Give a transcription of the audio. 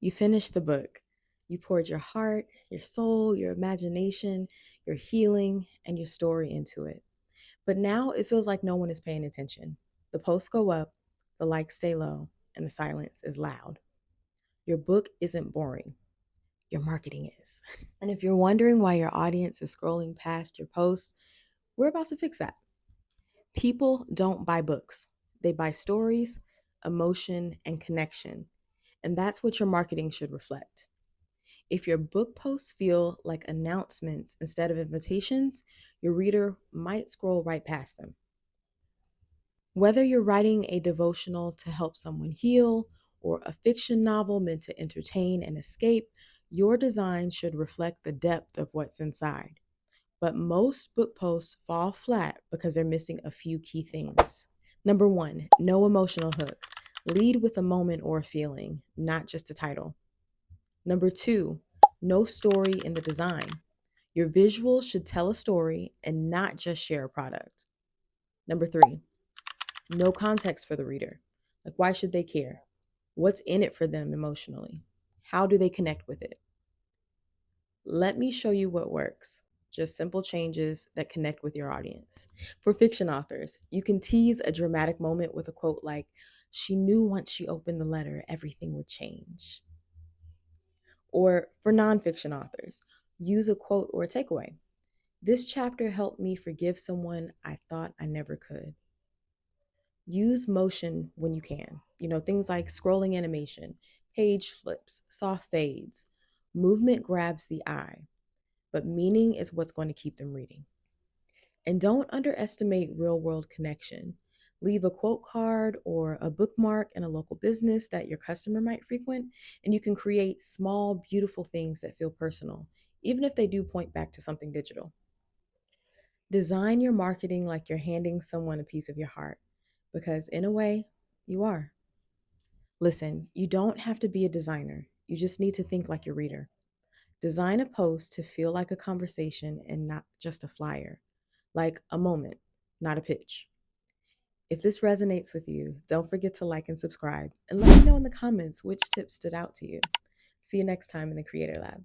You finished the book. You poured your heart, your soul, your imagination, your healing, and your story into it. But now it feels like no one is paying attention. The posts go up, the likes stay low, and the silence is loud. Your book isn't boring. Your marketing is. And if you're wondering why your audience is scrolling past your posts, we're about to fix that. People don't buy books, they buy stories, emotion, and connection. And that's what your marketing should reflect. If your book posts feel like announcements instead of invitations, your reader might scroll right past them. Whether you're writing a devotional to help someone heal or a fiction novel meant to entertain and escape, your design should reflect the depth of what's inside. But most book posts fall flat because they're missing a few key things. Number one, no emotional hook. Lead with a moment or a feeling, not just a title. Number two, no story in the design. Your visuals should tell a story and not just share a product. Number three, no context for the reader. Like, why should they care? What's in it for them emotionally? How do they connect with it? Let me show you what works. Just simple changes that connect with your audience. For fiction authors, you can tease a dramatic moment with a quote like, "She knew once she opened the letter, everything would change." Or for nonfiction authors, use a quote or a takeaway. "This chapter helped me forgive someone I thought I never could." Use motion when you can. Things like scrolling animation, page flips, soft fades. Movement grabs the eye, but meaning is what's going to keep them reading. And don't underestimate real world connection. Leave a quote card or a bookmark in a local business that your customer might frequent, and you can create small, beautiful things that feel personal, even if they do point back to something digital. Design your marketing like you're handing someone a piece of your heart, because in a way, you are. Listen, you don't have to be a designer. You just need to think like your reader. Design a post to feel like a conversation and not just a flyer, like a moment, not a pitch. If this resonates with you, don't forget to like and subscribe, and let me know in the comments which tips stood out to you. See you next time in the CreateHer Lab.